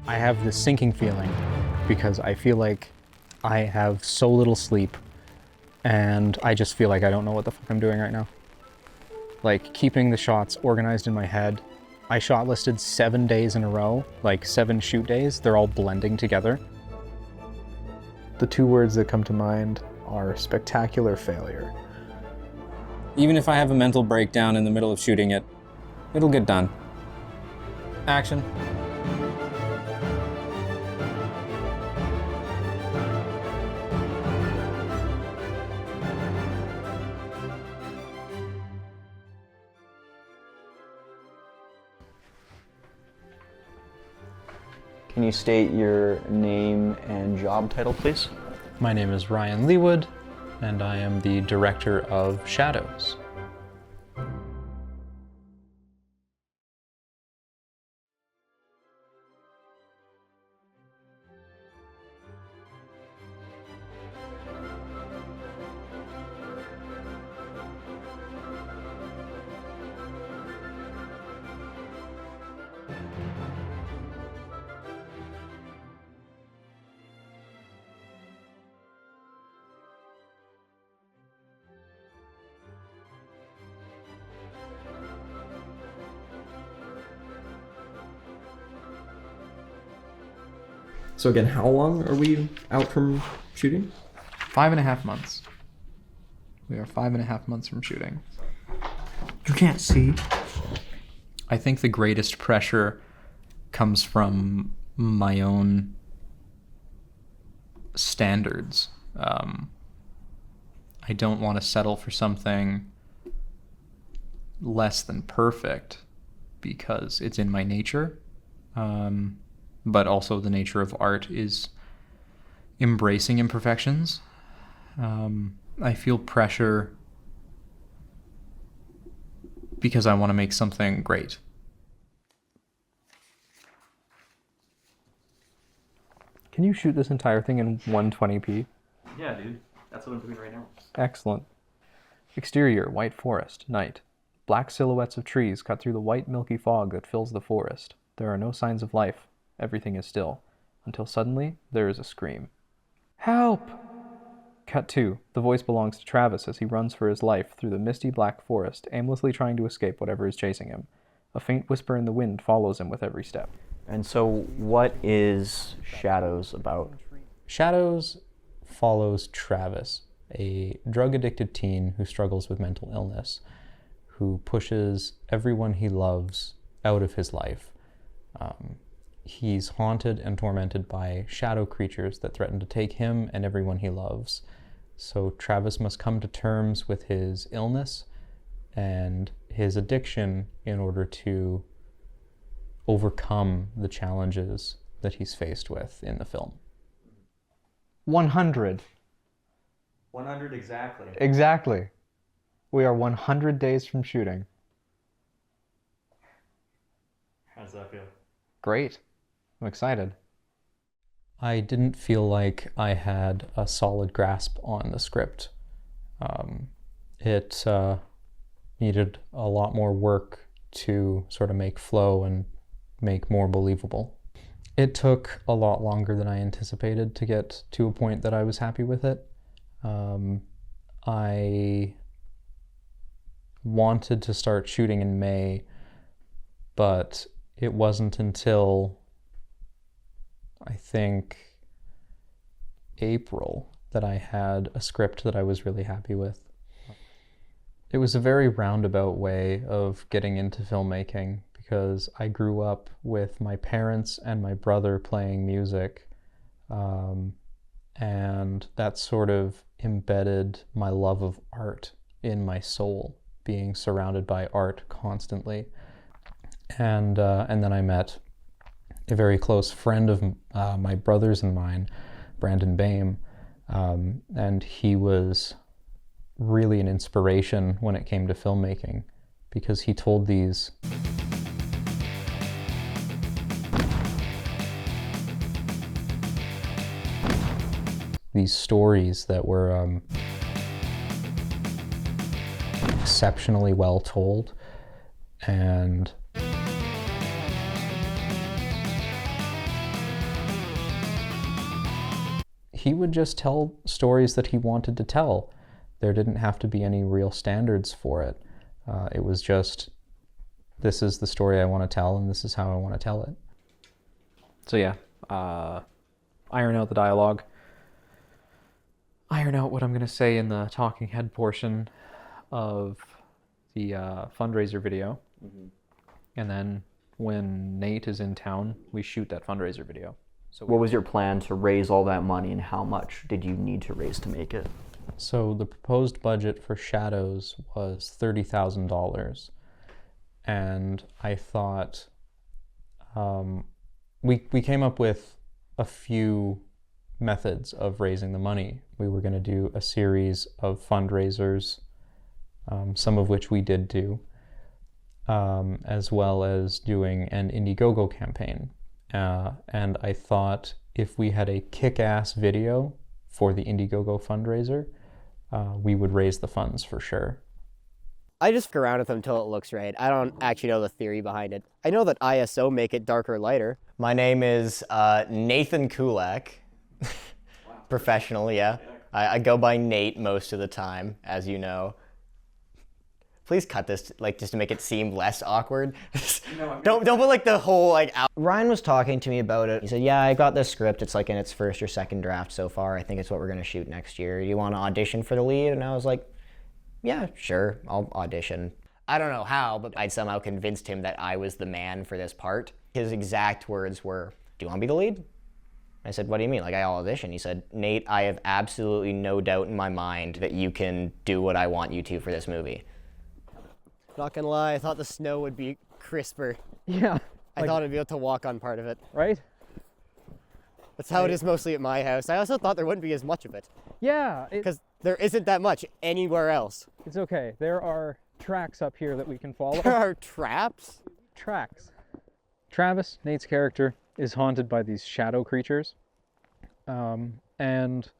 I have this sinking feeling because I feel like I have so little sleep and I just feel like I don't know what the fuck I'm doing right now. Like, keeping the shots organized in my head. I shot listed 7 days in a row, like 7 shoot days. They're all blending together. The two words that come to mind are spectacular failure. Even if I have a mental breakdown in the middle of shooting it, it'll get done. Action. Can you state your name and job title, please? My name is Ryan Leawood, and I am the director of Shadows. So again, how long are we out from shooting? 5.5 months. We are 5.5 months from shooting. You can't see. I think the greatest pressure comes from my own standards. I don't want to settle for something less than perfect because it's in my nature. But also the nature of art is embracing imperfections. I feel pressure because I want to make something great. Can you shoot this entire thing in 120p? Yeah, dude. That's what I'm doing right now. Excellent. Exterior, white forest, night. Black silhouettes of trees cut through the white milky fog that fills the forest. There are no signs of life. Everything is still, until suddenly there is a scream. Help! Cut 2. The voice belongs to Travis as he runs for his life through the misty black forest, aimlessly trying to escape whatever is chasing him. A faint whisper in the wind follows him with every step. And so what is Shadows about? Shadows follows Travis, a drug-addicted teen who struggles with mental illness, who pushes everyone he loves out of his life. He's haunted and tormented by shadow creatures that threaten to take him and everyone he loves. So Travis must come to terms with his illness and his addiction in order to overcome the challenges that he's faced with in the film. 100. 100 exactly. Exactly. We are 100 days from shooting. How does that feel? Great. I'm excited. I didn't feel like I had a solid grasp on the script. It needed a lot more work to sort of make flow and make more believable. It took a lot longer than I anticipated to get to a point that I was happy with it. I wanted to start shooting in May, but it wasn't until I think April that I had a script that I was really happy with. It was a very roundabout way of getting into filmmaking because I grew up with my parents and my brother playing music, and that sort of embedded my love of art in my soul, being surrounded by art constantly. And then I met a very close friend of my brother's and mine, Brandon Bame, and he was really an inspiration when it came to filmmaking because he told these stories that were exceptionally well told, and he would just tell stories that he wanted to tell. There didn't have to be any real standards for it. It was just, this is the story I want to tell, and this is how I want to tell it. So yeah, iron out the dialogue. Iron out what I'm going to say in the talking head portion of the fundraiser video. And then when Nate is in town, we shoot that fundraiser video. So What was your plan to raise all that money, and how much did you need to raise to make it? So the proposed budget for Shadows was $30,000. And I thought, we came up with a few methods of raising the money. We were going to do a series of fundraisers, some of which we did do, as well as doing an Indiegogo campaign. And I thought if we had a kick-ass video for the Indiegogo fundraiser, we would raise the funds for sure. I just fuck around with them until it looks right. I don't actually know the theory behind it. I know that ISO make it darker or lighter. My name is Nathan Kulak. Professional, yeah. I go by Nate most of the time, as you know. Please cut this, like, just to make it seem less awkward. Don't put like the whole like out. Ryan was talking to me about it. He said, "Yeah, I got this script. It's like in its first or second draft so far. I think it's what we're gonna shoot next year. Do you want to audition for the lead?" And I was like, "Yeah, sure, I'll audition." I don't know how, but I'd somehow convinced him that I was the man for this part. His exact words were, "Do you want to be the lead?" I said, "What do you mean? Like, I'll audition." He said, "Nate, I have absolutely no doubt in my mind that you can do what I want you to for this movie." Not gonna lie, I thought the snow would be crisper. Yeah. I thought I'd be able to walk on part of it. Right? That's how it is mostly at my house. I also thought there wouldn't be as much of it, Yeah, because there isn't that much anywhere else. it's okay. There are tracks up here that we can follow. There are traps. Tracks. Travis, Nate's character, is haunted by these shadow creatures. And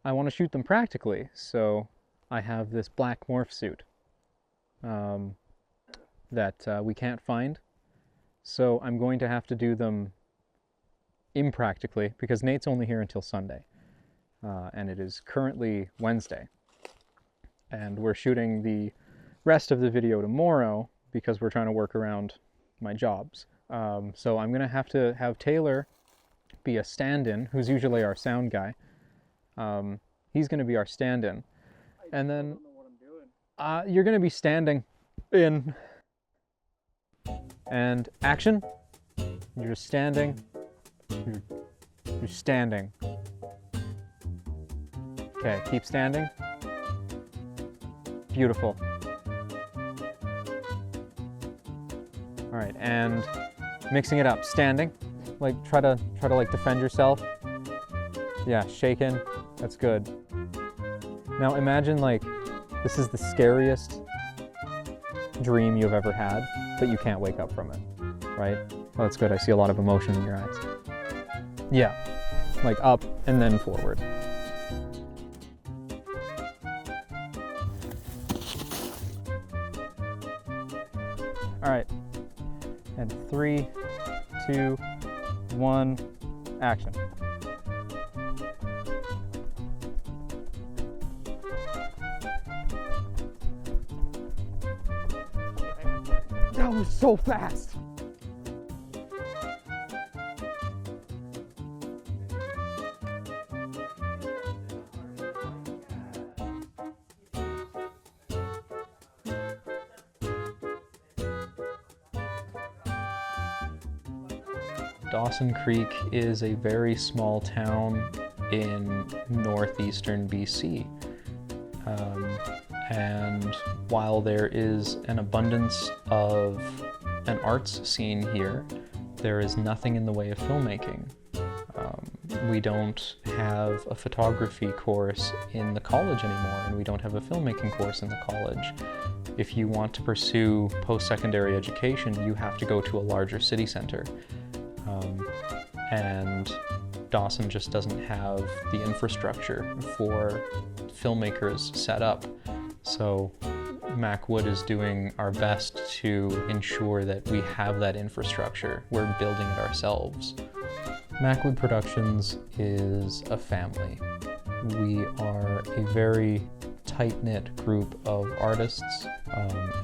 I want to shoot them practically, so I have this black morph suit that we can't find. So I'm going to have to do them impractically, because Nate's only here until Sunday. And it is currently Wednesday. And we're shooting the rest of the video tomorrow because we're trying to work around my jobs. So I'm going to have Taylor be a stand-in, who's usually our sound guy. He's going to be our stand-in. And then you're going to be standing in. And action. You're just standing. You're standing. Okay, keep standing. Beautiful. All right, and mixing it up. Standing, like try to like defend yourself. Yeah, shaking. That's good. Now imagine like this is the scariest dream you've ever had, but you can't wake up from it, right? Oh, that's good. I see a lot of emotion in your eyes. Yeah, like up and then forward. All right, and 3, 2, 1, action. That was so fast. Dawson Creek is a very small town in northeastern BC. And while there is an abundance of an arts scene here, there is nothing in the way of filmmaking. We don't have a photography course in the college anymore, and we don't have a filmmaking course in the college. If you want to pursue post-secondary education, you have to go to a larger city center. And Dawson just doesn't have the infrastructure for filmmakers set up. So Mac Wood is doing our best to ensure that we have that infrastructure. We're building it ourselves. Macwood Productions is a family. We are a very tight-knit group of artists,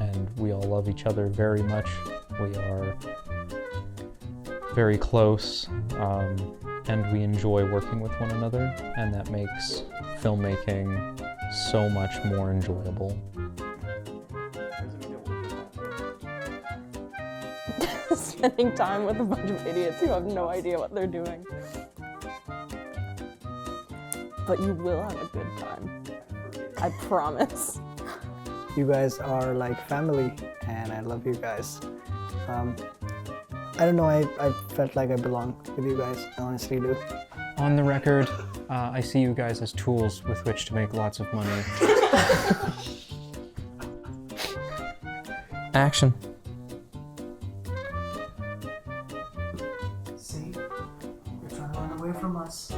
and we all love each other very much. We are very close, and we enjoy working with one another, and that makes filmmaking so much more enjoyable. Spending time with a bunch of idiots who have no idea what they're doing. But you will have a good time. I promise. You guys are like family, and I love you guys. I don't know, I felt like I belong with you guys, I honestly do. On the record, I see you guys as tools with which to make lots of money. Action. See? You're trying to run away from us.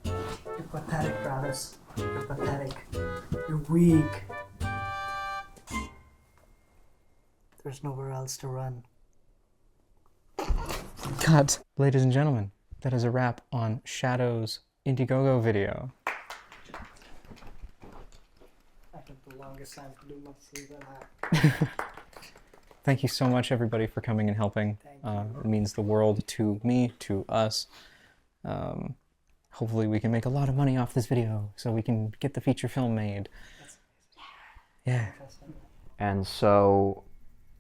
You're pathetic, Travis. You're pathetic. You're weak. There's nowhere else to run. Cut. Ladies and gentlemen, that is a wrap on Shadow's Indiegogo video. I took the longest time to do my sleeve than that. Thank you so much, everybody, for coming and helping. It means the world to me, to us. Hopefully we can make a lot of money off this video so we can get the feature film made. Yeah. And so,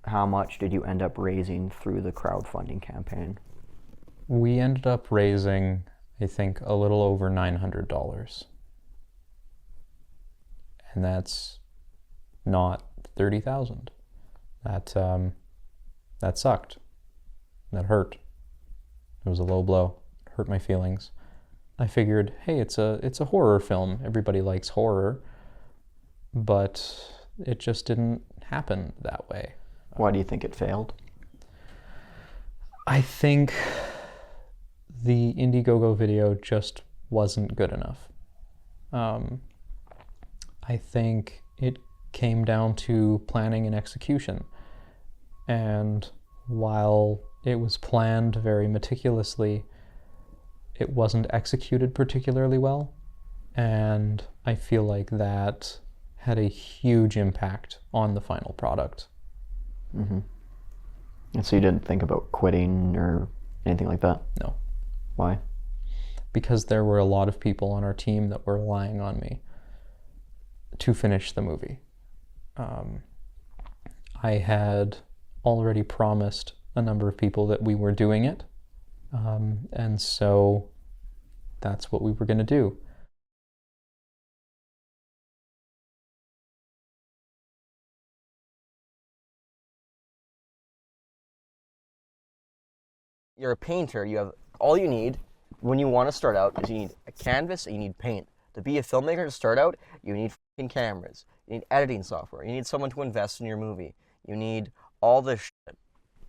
how much did you end up raising through the crowdfunding campaign? We ended up raising, I think, a little over $900. And that's not 30,000. That sucked. That hurt. It was a low blow. It hurt my feelings. I figured, hey, it's a horror film. Everybody likes horror. But it just didn't happen that way. Why do you think it failed? I think the Indiegogo video just wasn't good enough. I think it came down to planning and execution. And while it was planned very meticulously, it wasn't executed particularly well. And I feel like that had a huge impact on the final product. Mm-hmm. And so you didn't think about quitting or anything like that? No. Why? Because there were a lot of people on our team that were relying on me to finish the movie. I had already promised a number of people that we were doing it, and so that's what we were going to do. You're a painter, you have all you need when you want to start out is you need a canvas and you need paint. To be a filmmaker to start out, you need f***ing cameras, you need editing software, you need someone to invest in your movie, you need all this shit.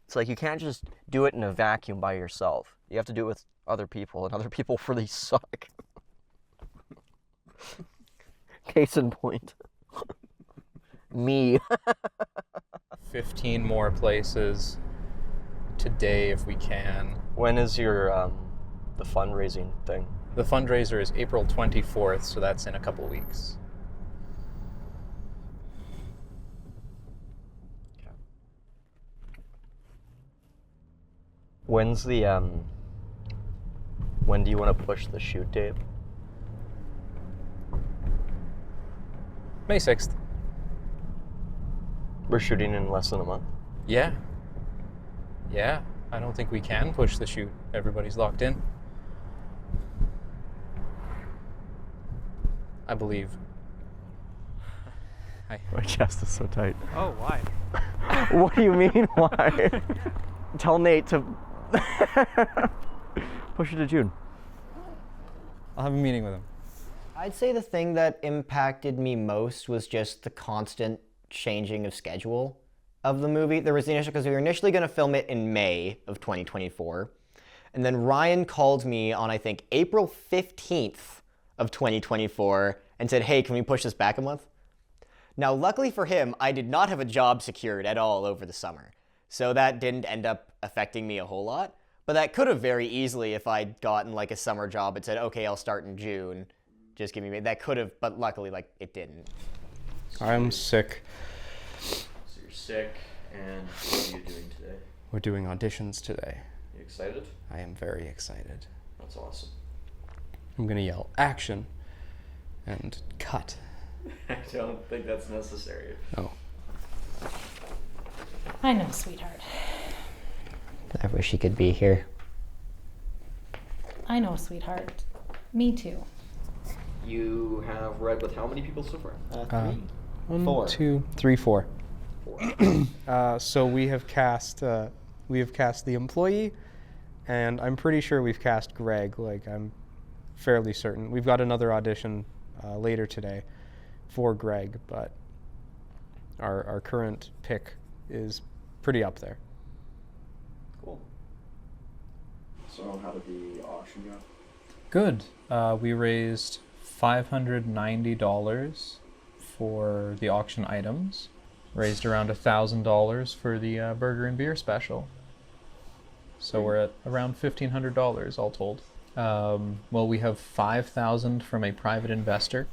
It's like you can't just do it in a vacuum by yourself. You have to do it with other people, and other people really suck. Case in point. Me. 15 more places today if we can. When is your the fundraising thing? The fundraiser is April 24th, so that's in a couple weeks. Okay. When's the when do you want to push the shoot date? May 6th. We're shooting in less than a month. Yeah. Yeah, I don't think we can push the shoot. Everybody's locked in. I believe. Hi. My chest is so tight. Oh, why? What do you mean, why? Tell Nate to push it to June. I'll have a meeting with him. I'd say the thing that impacted me most was just the constant changing of schedule of the movie. There was the initial, because we were initially going to film it in May of 2024. And then Ryan called me on, I think, April 15th of 2024 and said, hey, can we push this back a month? Now, luckily for him, I did not have a job secured at all over the summer. So that didn't end up affecting me a whole lot. But that could have very easily, if I'd gotten like a summer job and said, okay, I'll start in June, just give me, that could have, but luckily, like, it didn't. I'm sick. So you're sick, and what are you doing today? We're doing auditions today. You excited? I am very excited. That's awesome. I'm gonna yell action and cut. I don't think that's necessary. Oh. I know, sweetheart. I wish he could be here. I know, sweetheart. Me too. You have read with how many people so far? 3. 4. 2, 3, 4. 4. So we have cast the employee, and I'm pretty sure we've cast Greg. Like, I'm fairly certain. We've got another audition later today for Greg, but our current pick is pretty up there. Cool. So how did the auction go? Good. We raised $590 for the auction items. Raised around $1,000 for the burger and beer special. So we're at around $1,500 all told. Well, we have $5,000 from a private investor,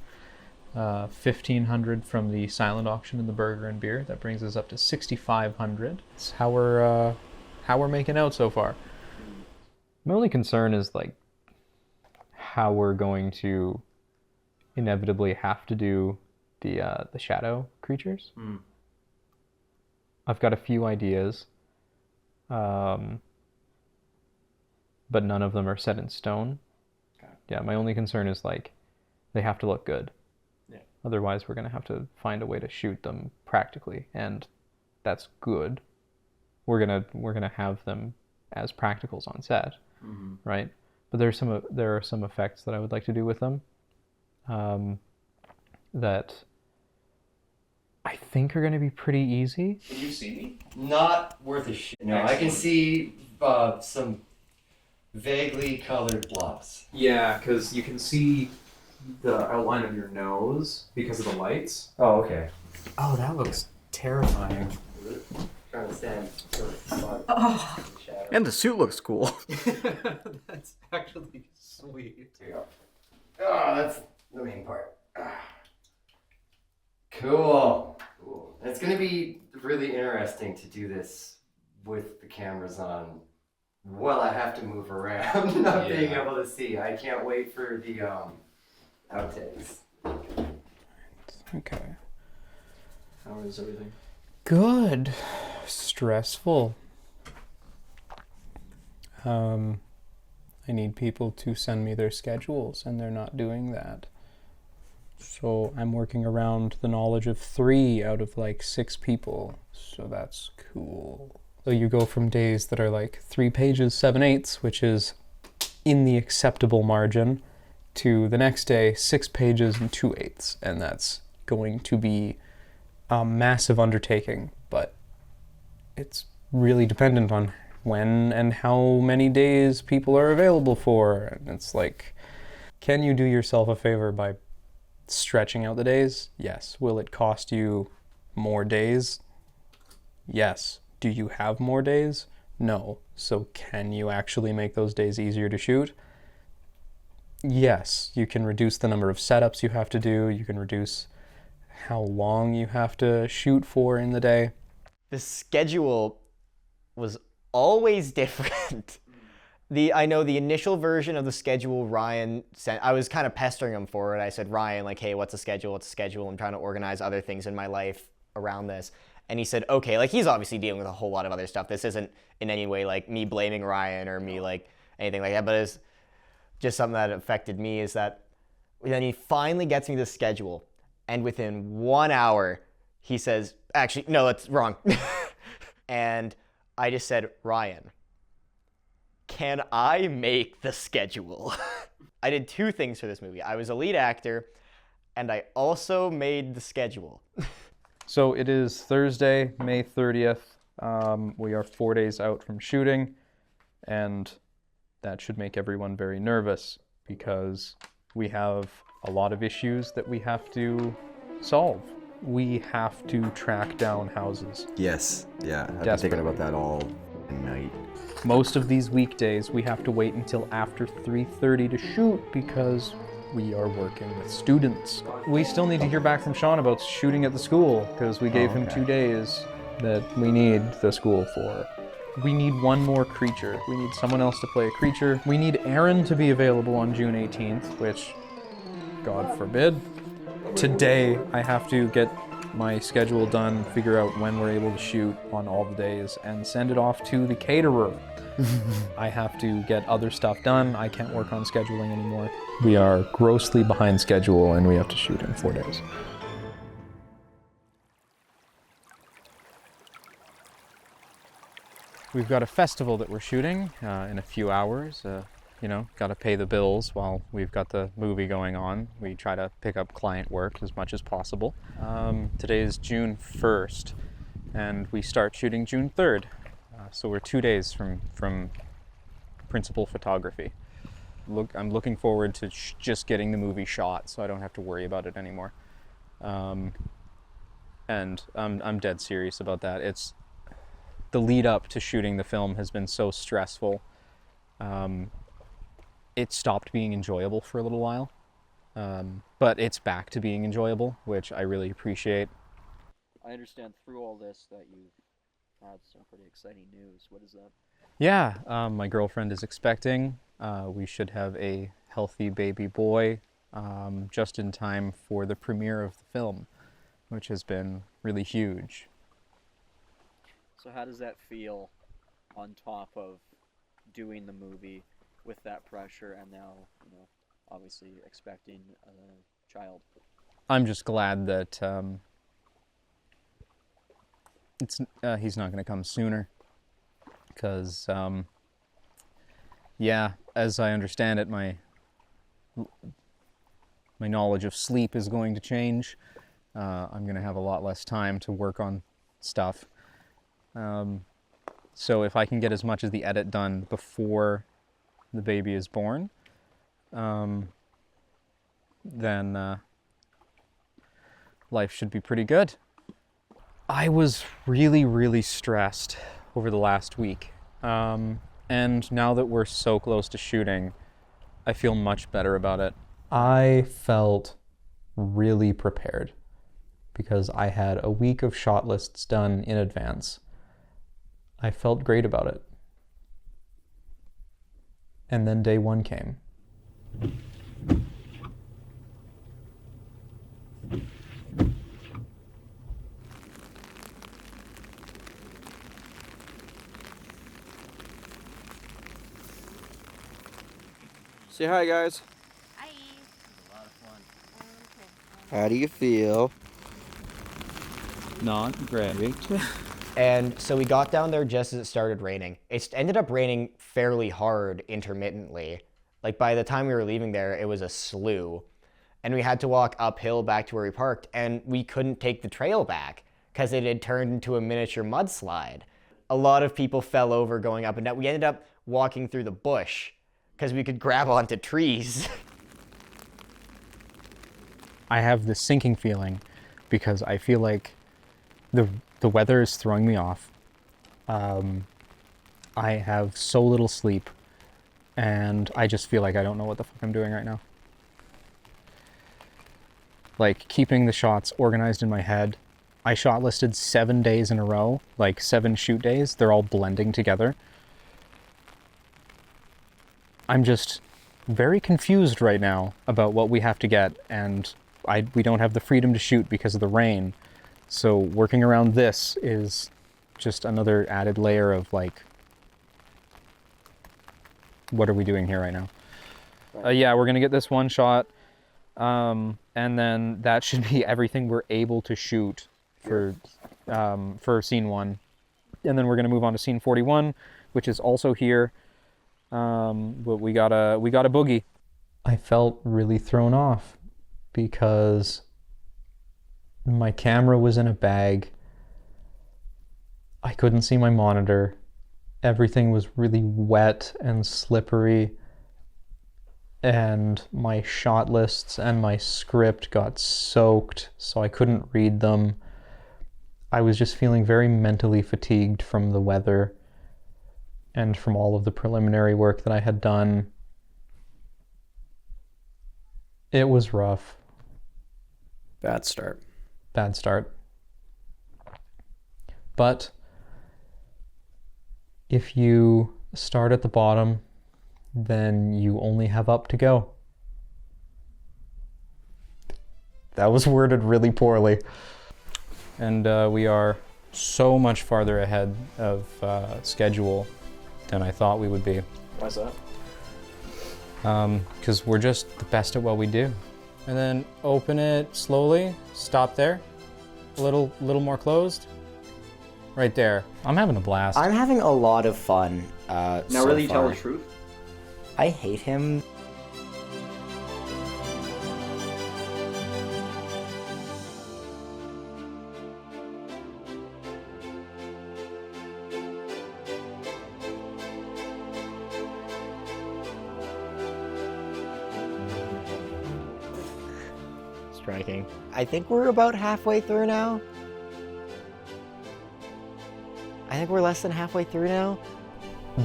$1,500 from the silent auction in the burger and beer. That brings us up to $6,500. That's how we're making out so far. My only concern is like how we're going to inevitably have to do the shadow creatures. I've got a few ideas, but none of them are set in stone. Okay. Yeah, my only concern is like they have to look good. Yeah. Otherwise, we're gonna have to find a way to shoot them practically, and that's good. We're gonna have them as practicals on set, right? But there are some effects that I would like to do with them that I think are going to be pretty easy. Can you see me? Not worth a shit. No, I can see some vaguely colored blobs. Yeah, because you can see the outline of your nose because of the lights. Oh, okay. Oh, that looks terrifying. Trying to stand sort of front Oh. in the shadow. And the suit looks cool. That's actually sweet. There you go. Oh, that's the main part. Cool. Cool. It's going to be really interesting to do this with the cameras on. Well, I have to move around, not being able to see. I can't wait for the outtakes. Okay. How is everything? Good. Stressful. I need people to send me their schedules, and they're not doing that. So I'm working around the knowledge of 3 out of like 6 people. So that's cool. So you go from days that are like 3 pages, 7/8, which is in the acceptable margin, to the next day, 6 pages and 2/8. And that's going to be a massive undertaking, but it's really dependent on when and how many days people are available for. And it's like, can you do yourself a favor by stretching out the days? Yes. Will it cost you more days? Yes. Do you have more days? No. So can you actually make those days easier to shoot? Yes. You can reduce the number of setups you have to do. You can reduce how long you have to shoot for in the day. The schedule was always different. I know the initial version of the schedule Ryan sent, I was kind of pestering him for it. I said, Ryan, like, hey, what's a schedule? What's a schedule? I'm trying to organize other things in my life around this. And he said, okay, like, he's obviously dealing with a whole lot of other stuff. This isn't in any way like me blaming Ryan or me like anything like that, but it's just something that affected me is that then he finally gets me the schedule. And within 1 hour, he says, actually, no, that's wrong. And I just said, Ryan, can I make the schedule? I did 2 things for this movie. I was a lead actor, and I also made the schedule. So it is Thursday, May 30th. We are 4 days out from shooting, and that should make everyone very nervous because we have a lot of issues that we have to solve. We have to track down houses. Yes, yeah, I've been thinking about that all night. Most of these weekdays, we have to wait until after 3:30 to shoot because we are working with students. We still need to hear back from Sean about shooting at the school because we gave him 2 days that we need the school for. We need one more creature. We need someone else to play a creature. We need Aaron to be available on June 18th, which, God forbid. Today, I have to get my schedule done, figure out when we're able to shoot on all the days, and send it off to the caterer. I have to get other stuff done. I can't work on scheduling anymore. We are grossly behind schedule and we have to shoot in 4 days. We've got a festival that we're shooting in a few hours. You know, got to pay the bills while we've got the movie going on. We try to pick up client work as much as possible. Today is June 1st and we start shooting June 3rd. So we're 2 days from principal photography. I'm looking forward to just getting the movie shot so I don't have to worry about it anymore. And I'm dead serious about that. It's the lead up to shooting the film has been so stressful. It stopped being enjoyable for a little while, but it's back to being enjoyable, which I really appreciate. I understand through all this that you've had some pretty exciting news. What is that? Yeah, my girlfriend is expecting. We should have a healthy baby boy just in time for the premiere of the film, which has been really huge. So how does that feel on top of doing the movie with that pressure and now, you know, obviously expecting a child? I'm just glad that he's not going to come sooner because, yeah, as I understand it, my knowledge of sleep is going to change. I'm going to have a lot less time to work on stuff. So if I can get as much of the edit done before the baby is born, then life should be pretty good. I was really, really stressed over the last week. And now that we're so close to shooting, I feel much better about it. I felt really prepared because I had a week of shot lists done in advance. I felt great about it. And then day one came. Say hi, guys. Hi. It was a lot of fun. How do you feel? Not great. And so we got down there just as it started raining. It ended up raining fairly hard intermittently. Like by the time we were leaving there, it was a slew. And we had to walk uphill back to where we parked, and we couldn't take the trail back because it had turned into a miniature mudslide. A lot of people fell over going up and down. We ended up walking through the bush because we could grab onto trees. I have this sinking feeling because I feel like the weather is throwing me off. I have so little sleep, and I just feel like I don't know what the fuck I'm doing right now. Like, keeping the shots organized in my head. I shot listed 7 days in a row, like 7 shoot days. They're all blending together. I'm just very confused right now about what we have to get, and we don't have the freedom to shoot because of the rain. So working around this is just another added layer of like, what are we doing here right now? Yeah, we're gonna get this one shot, and then that should be everything we're able to shoot for scene 1. And then we're gonna move on to scene 41, which is also here. But we got a boogie. I felt really thrown off because my camera was in a bag. I couldn't see my monitor. Everything was really wet and slippery. And my shot lists and my script got soaked, so I couldn't read them. I was just feeling very mentally fatigued from the weather. and from all of the preliminary work that I had done, it was rough. Bad start. Bad start. But if you start at the bottom, then you only have up to go. That was worded really poorly. And we are so much farther ahead of schedule than I thought we would be. Why's that? Because we're just the best at what we do. And then open it slowly, stop there, a little more closed. Right there. I'm having a blast. I'm having a lot of fun. Now, so really tell far. the truth? I hate him. Striking. I think we're about halfway through now. I think we're less than halfway through now.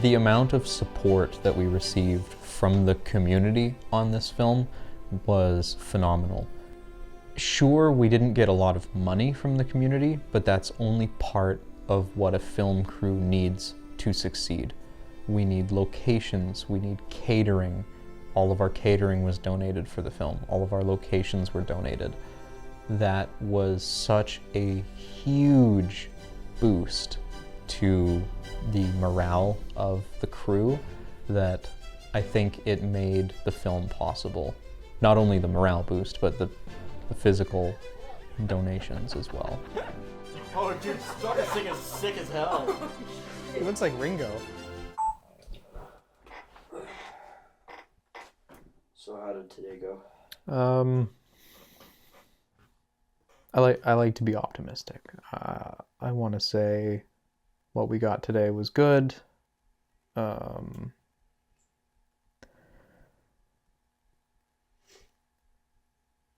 The amount of support that we received from the community on this film was phenomenal. Sure, we didn't get a lot of money from the community, but that's only part of what a film crew needs to succeed. We need locations, we need catering. All of our catering was donated for the film. All of our locations were donated. That was such a huge boost to the morale of the crew that I think it made the film possible. Not only the morale boost, but the physical donations as well. Oh, dude, this thing is sick as hell. It looks like Ringo. So how did today go? I like to be optimistic. I want to say what we got today was good.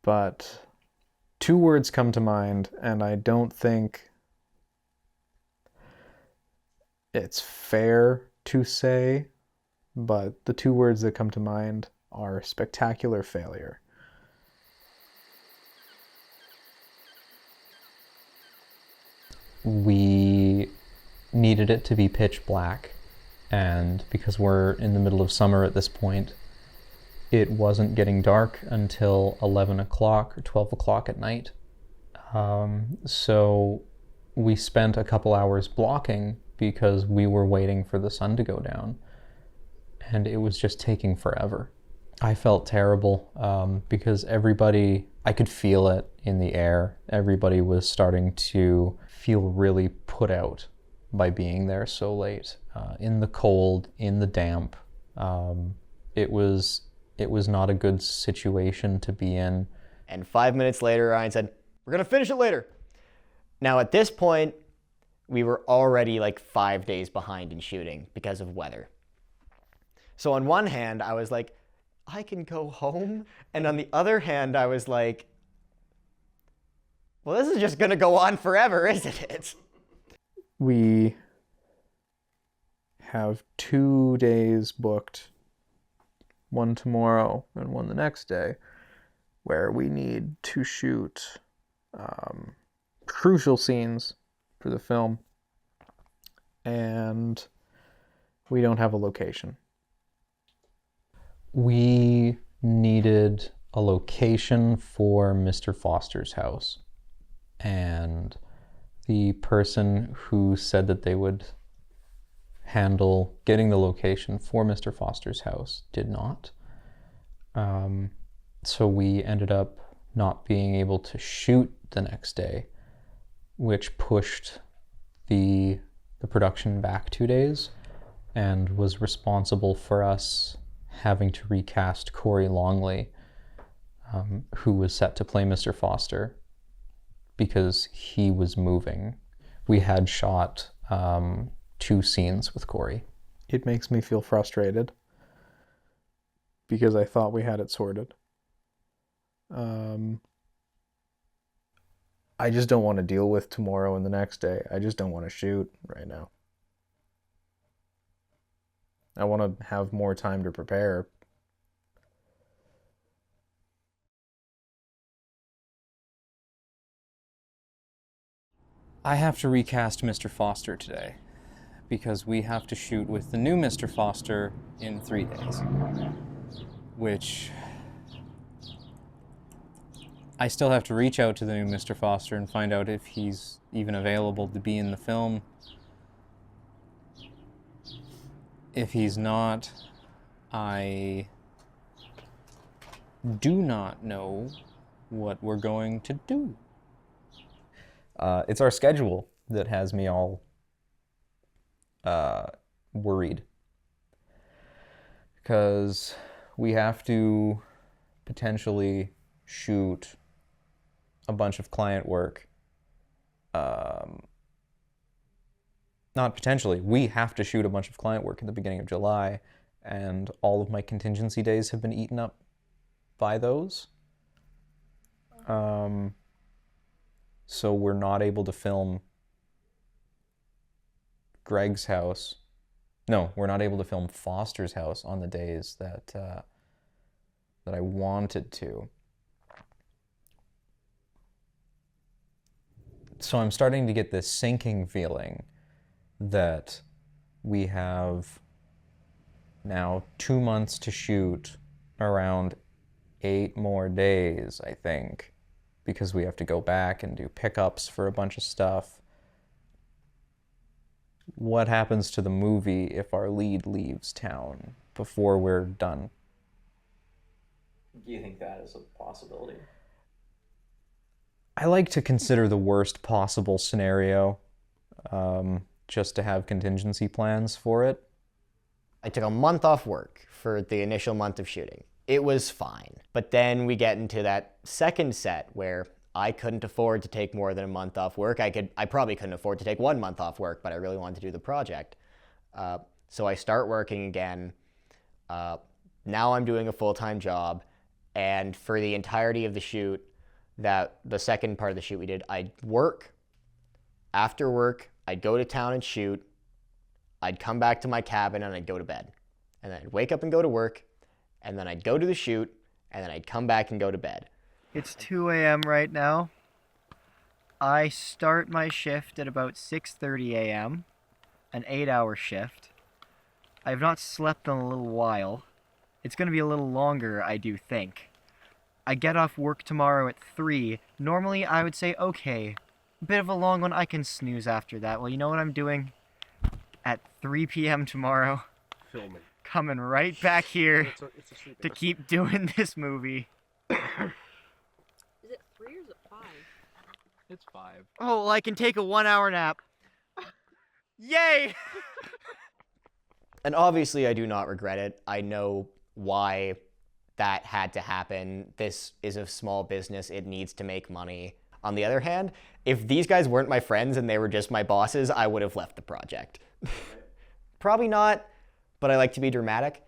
But two words come to mind, and I don't think it's fair to say, but the two words that come to mind are spectacular failure. We needed it to be pitch black, and because we're in the middle of summer at this point, it wasn't getting dark until 11 o'clock or 12 o'clock at night. So we spent a couple hours blocking because we were waiting for the sun to go down, and it was just taking forever. I felt terrible because everybody, I could feel it in the air. Everybody was starting to feel really put out by being there so late. In the cold, in the damp. It was not a good situation to be in. And 5 minutes later, Ryan said, "We're gonna finish it later." Now at this point, we were already like 5 days behind in shooting because of weather. So on one hand, I was like, I can go home. And on the other hand, I was like, well, this is just gonna go on forever, isn't it? We have 2 days booked, one tomorrow and one the next day, where we need to shoot crucial scenes for the film, and we don't have a location. We needed a location for Mr. Foster's house, and the person who said that they would handle getting the location for Mr. Foster's house did not. So we ended up not being able to shoot the next day, which pushed the production back 2 days and was responsible for us having to recast Corey Longley, who was set to play Mr. Foster, because he was moving. We had shot 2 scenes with Corey. It makes me feel frustrated because I thought we had it sorted. I just don't want to deal with tomorrow and the next day. I just don't want to shoot right now. I want to have more time to prepare. I have to recast Mr. Foster today because we have to shoot with the new Mr. Foster in 3 days, which I still have to reach out to the new Mr. Foster and find out if he's even available to be in the film. If he's not, I do not know what we're going to do. It's our schedule that has me all worried. Because we have to potentially shoot a bunch of client work. Not potentially, we have to shoot a bunch of client work at the beginning of July, and all of my contingency days have been eaten up by those. So we're not able to film Greg's house. No, we're not able to film Foster's house on the days that that I wanted to. So I'm starting to get this sinking feeling that we have now 2 months to shoot, around 8 more days, I think, because we have to go back and do pickups for a bunch of stuff. What happens to the movie if our lead leaves town before we're done? Do you think that is a possibility? I like to consider the worst possible scenario, just to have contingency plans for it. I took a month off work for the initial month of shooting. It was fine. But then we get into that second set where I couldn't afford to take more than a month off work. I probably couldn't afford to take 1 month off work, but I really wanted to do the project. So I start working again. Now I'm doing a full-time job, and for the entirety of the shoot, the second part of the shoot we did, I'd work. After work, I'd go to town and shoot. I'd come back to my cabin and I'd go to bed. And then I'd wake up and go to work, and then I'd go to the shoot, and then I'd come back and go to bed. It's 2 a.m. right now. I start my shift at about 6:30 a.m., an 8-hour shift. I have not slept in a little while. It's going to be a little longer, I do think. I get off work tomorrow at 3. Normally, I would say, okay, a bit of a long one, I can snooze after that. Well, you know what I'm doing? At 3 p.m. tomorrow, Filming. coming right back here to keep doing this movie. Is it 3 or is it 5? It's 5. Oh, well, I can take a 1-hour nap. Yay! And obviously I do not regret it. I know why that had to happen. This is a small business. It needs to make money. On the other hand, if these guys weren't my friends and they were just my bosses, I would have left the project. Probably not, but I like to be dramatic.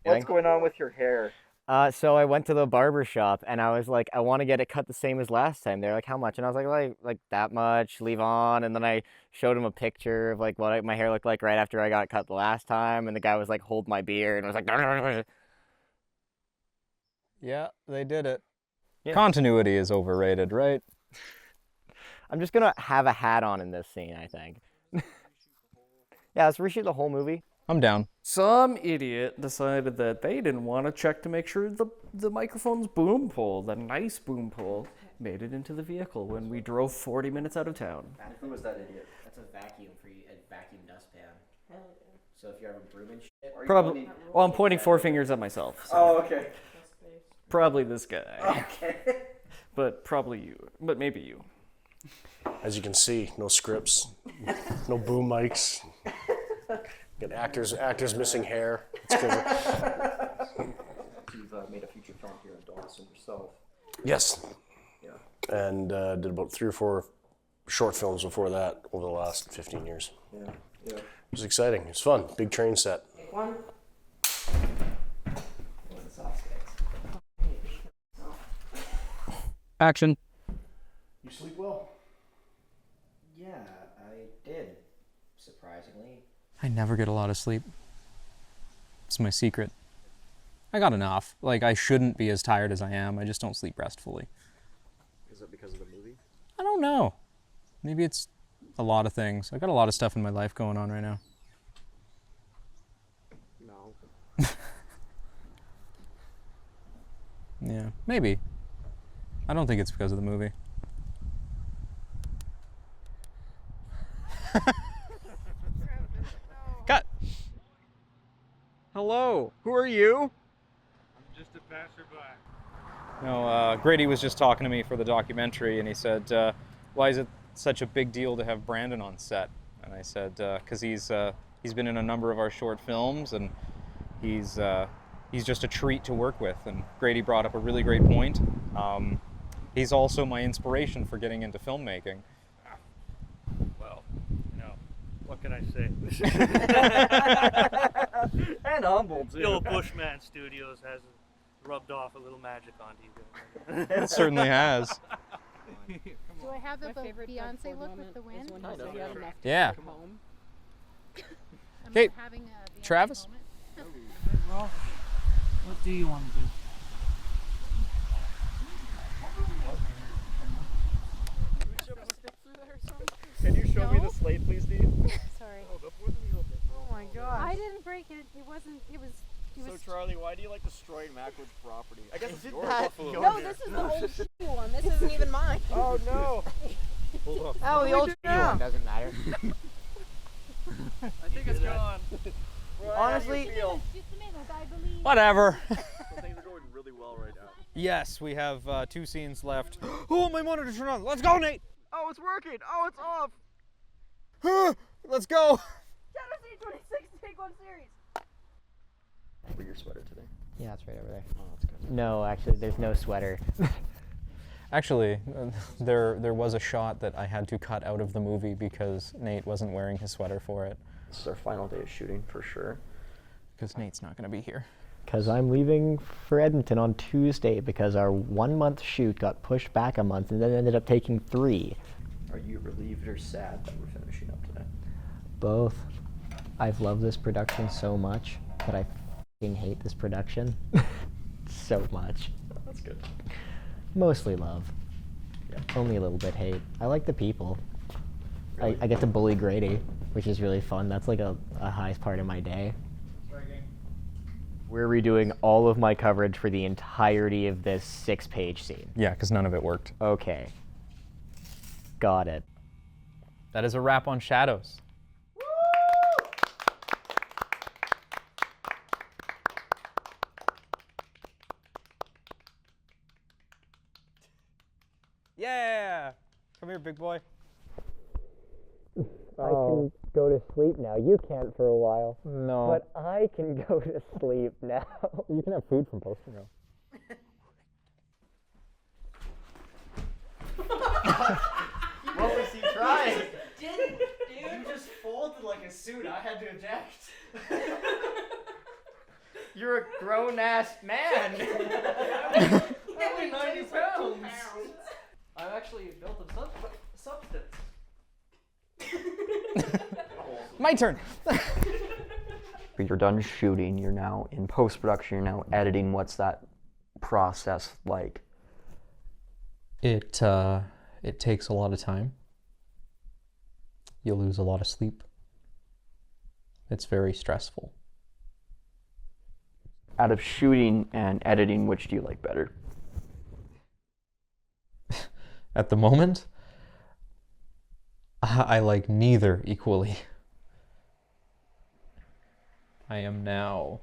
What's going on with your hair? So I went to the barber shop and I was like, I want to get it cut the same as last time. They're like, how much? And I was like that much, leave on. And then I showed him a picture of like what my hair looked like right after I got cut the last time. And the guy was like, hold my beard, and was like, Yeah, they did it. Yeah. Continuity is overrated, right? I'm just gonna have a hat on in this scene, I think. Yeah, let's reshoot the whole movie. I'm down. Some idiot decided that they didn't want to check to make sure the microphone's boom pole, the nice boom pole, made it into the vehicle when we drove 40 minutes out of town. Who was that idiot? That's a vacuum for you, a vacuum dustpan. Hell yeah. So if you have a broom and shit. Probably. Well, I'm pointing 4 fingers at myself. So. Oh, okay. Probably this guy. Okay. But probably you. But maybe you. As you can see, no scripts, no boom mics. Got actors missing hair. It's You've made a feature film here in Dawson yourself. Yes. Yeah. And did about 3 or 4 short films before that over the last 15 years. Yeah. Yeah. It was exciting. It was fun. Big train set. One. Action. You sleep well? Yeah, I did, surprisingly. I never get a lot of sleep. It's my secret. I got enough. Like, I shouldn't be as tired as I am. I just don't sleep restfully. Is it because of the movie? I don't know. Maybe it's a lot of things. I got a lot of stuff in my life going on right now. No. Yeah, maybe. I don't think it's because of the movie. Cut. Hello. Who are you? I'm just a passerby. No, Grady was just talking to me for the documentary, and he said, why is it such a big deal to have Brandon on set? And I said, because he's been in a number of our short films, and he's just a treat to work with. And Grady brought up a really great point. He's also my inspiration for getting into filmmaking. Well, you know, what can I say? And humble too. The old Bushman Studios has rubbed off a little magic onto you guys. It certainly has. Do I have the Beyonce look with the wind? Yeah. Okay, Travis. Well, what do you want to do? Can you show me the slate, please, Steve? Sorry. Oh my god. I didn't break it. It wasn't. It was. So Charlie, why do you like destroying Macwood's property? I guess it's your that- buffalo. No, this is the old shitty one. This isn't even mine. Oh no. Hold up. Oh, the What old do we shitty do one now? doesn't matter. I think it's gone. Honestly, Whatever. So things are going really well right now. Yes, we have 2 scenes left. Oh, my monitor turned on. Let's go, Nate. Oh, it's working. Oh, it's off. Let's go. Tennessee 26, take one series. Wear your sweater today. Yeah, it's right over there. Oh, that's good. No, actually, there's no sweater. Actually, there was a shot that I had to cut out of the movie because Nate wasn't wearing his sweater for it. This is our final day of shooting for sure. Because Nate's not going to be here. Because I'm leaving for Edmonton on Tuesday because our 1 month shoot got pushed back a month and then ended up taking 3. Are you relieved or sad that we're finishing up today? Both. I've loved this production so much, but I f***ing hate this production so much. That's good. Mostly love. Yeah. Only a little bit hate. I like the people. Really? I get to bully Grady, which is really fun. That's like a highest part of my day. We're redoing all of my coverage for the entirety of this 6-page scene. Yeah, because none of it worked. Okay. Got it. That is a wrap on Shadows. Yeah. Come here, big boy. I can go to sleep now. You can't for a while. No. But I can go to sleep now. You can have food from Poster Mill. What was he trying? Didn't, dude. You just folded like a suit. I had to eject. You're a grown-ass man. Only 90 pounds. I'm actually built of substance. My turn. You're done shooting, you're now in post-production, you're now editing. What's that process like? It takes a lot of time. You'll lose a lot of sleep. It's very stressful. Out of shooting and editing, which do you like better? At the moment, I like neither equally. I am now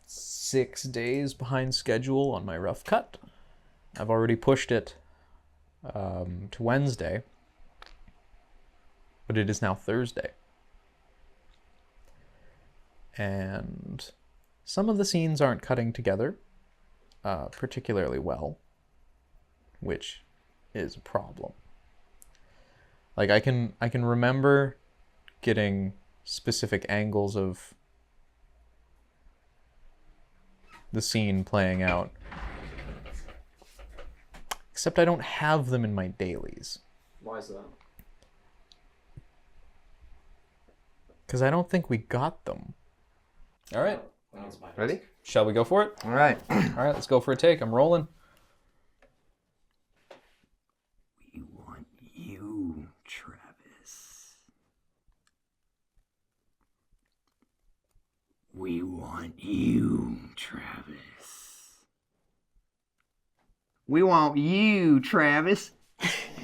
six days behind schedule on my rough cut. I've already pushed it to Wednesday, but it is now Thursday. And some of the scenes aren't cutting together particularly well, which is a problem. Like I can remember getting specific angles of the scene playing out, except I don't have them in my dailies. Why is that? Because I don't think we got them. All right. Ready? Shall we go for it? All right. All right, let's go for a take. I'm rolling. We want you, Travis. We want you, Travis. We want you, Travis.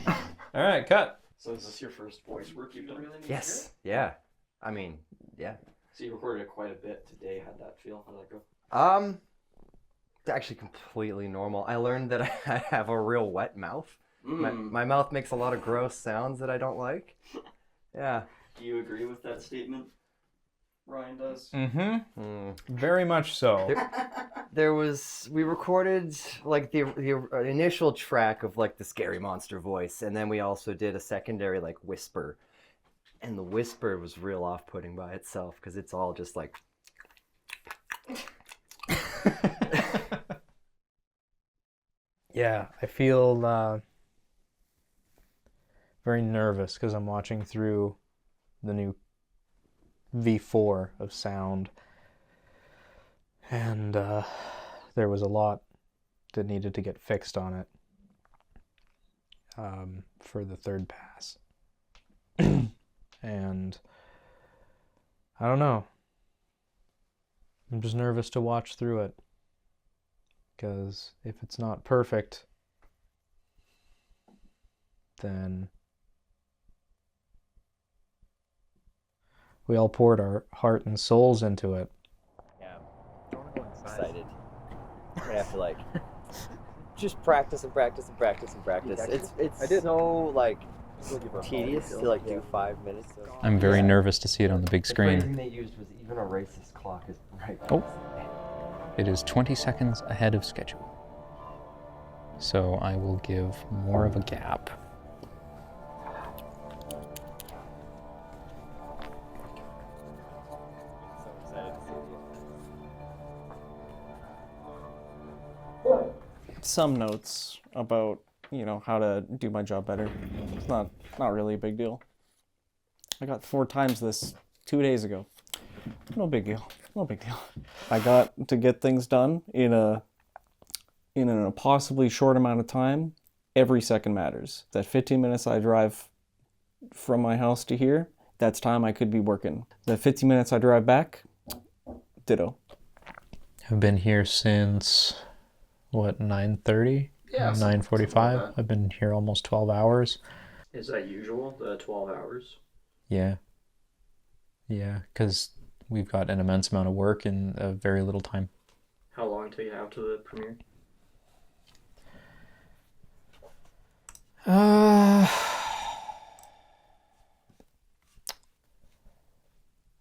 All right, cut. So is this your first voice work you've done? Yes. Yeah. I mean, yeah. So you recorded it quite a bit today. How'd that feel? How'd that go? It's actually completely normal. I learned that I have a real wet mouth. My mouth makes a lot of gross sounds that I don't like. Yeah. Do you agree with that statement? Ryan does. Very much so. We recorded like the initial track of like the scary monster voice, and then we also did a secondary like whisper, and the whisper was real off-putting by itself because it's all just like. Yeah, I feel very nervous because I'm watching through the new V4 of sound, and there was a lot that needed to get fixed on it for the third pass. And I don't know. I'm just nervous to watch through it because if it's not perfect, then we all poured our heart and souls into it. Yeah, excited. We're gonna have to like just practice and practice and practice and practice. It's so like tedious to like do 5 minutes. I'm very nervous to see it on the big The phrasing screen. they used was even a racist clock is right. Oh, it is 20 seconds ahead of schedule. So I will give more of a gap. Some notes about, how to do my job better. It's not really a big deal. I got 4 times this 2 days ago. No big deal. No big deal. I got to get things done in an impossibly short amount of time. Every second matters. That 15 minutes I drive from my house to here, that's time I could be working. The 15 minutes I drive back, ditto. I've been here since, 9:30? Yeah, 9:45. like that. I've been here almost 12 hours. Is that usual, the 12 hours? Yeah. Yeah, because we've got an immense amount of work in a very little time. How long till you have to the premiere?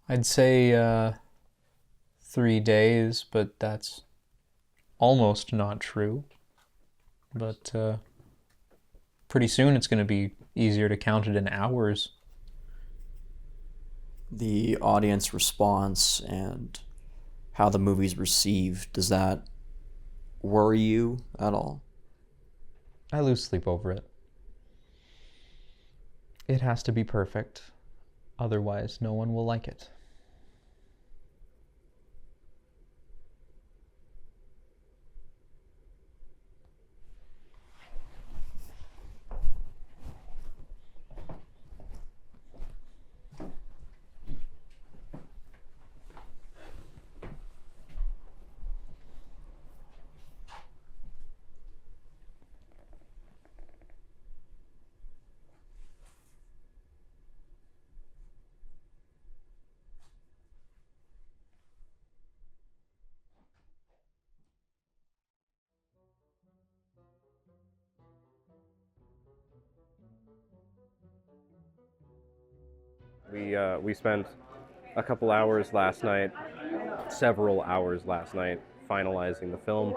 I'd say 3 days, but that's almost not true. But pretty soon it's going to be easier to count it in hours. The audience response and how the movie's received, does that worry you at all? I lose sleep over it. It has to be perfect, otherwise no one will like it. We spent a couple hours last night, several hours last night, finalizing the film.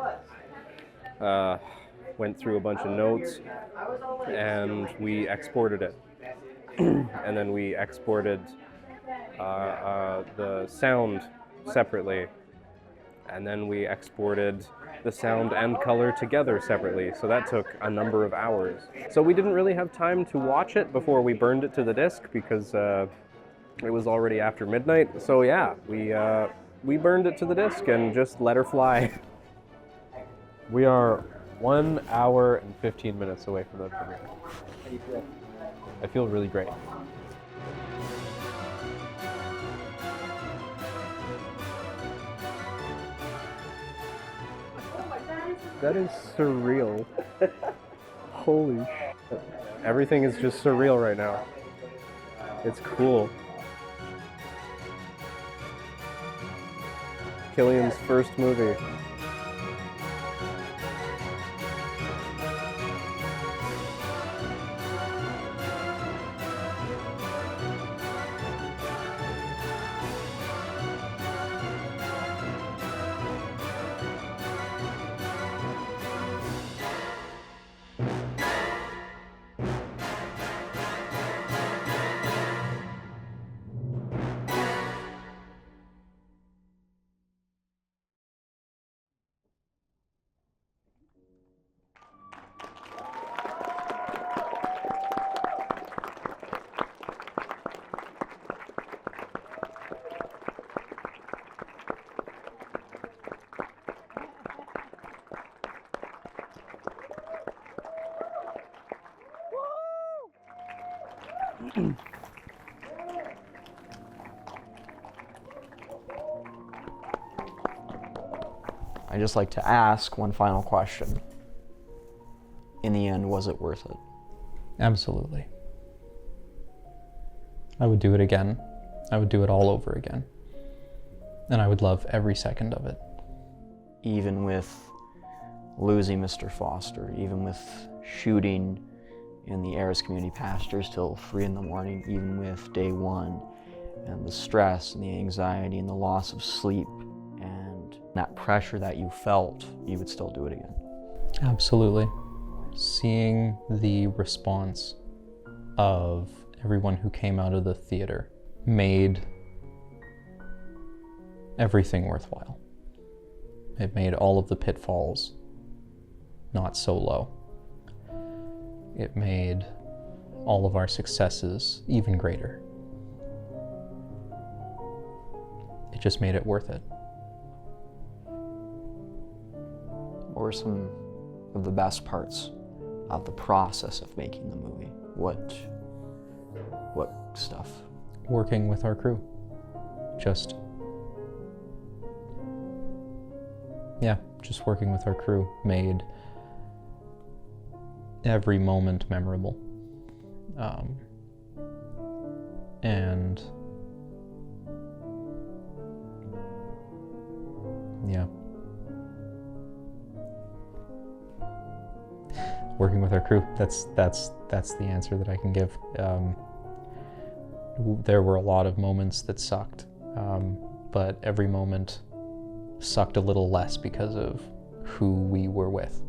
Went through a bunch of notes, and we exported it. And then we exported the sound separately, and then we exported the sound and color together separately, so that took a number of hours. So we didn't really have time to watch it before we burned it to the disc because it was already after midnight. So yeah, we burned it to the disc and just let her fly. We are 1 hour and 15 minutes away from the premiere. How do you feel? I feel really great. That is surreal. Holy shit. Everything is just surreal right now. It's cool. Killian's first movie. I just like to ask one final question. In the end, was it worth it? Absolutely. I would do it again. I would do it all over again. And I would love every second of it. Even with losing Mr. Foster, even with shooting in the Ayers Community Pastures till 3 in the morning, even with day one, and the stress and the anxiety and the loss of sleep and that pressure that you felt, you would still do it again. Absolutely. Seeing the response of everyone who came out of the theater made everything worthwhile. It made all of the pitfalls not so low. It made all of our successes even greater. It just made it worth it. What were some of the best parts of the process of making the movie? What stuff? Working with our crew. Just working with our crew made every moment memorable. And yeah. Working with our crew, that's the answer that I can give. There were a lot of moments that sucked, but every moment sucked a little less because of who we were with.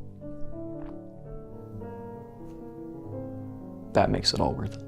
That makes it all worth it.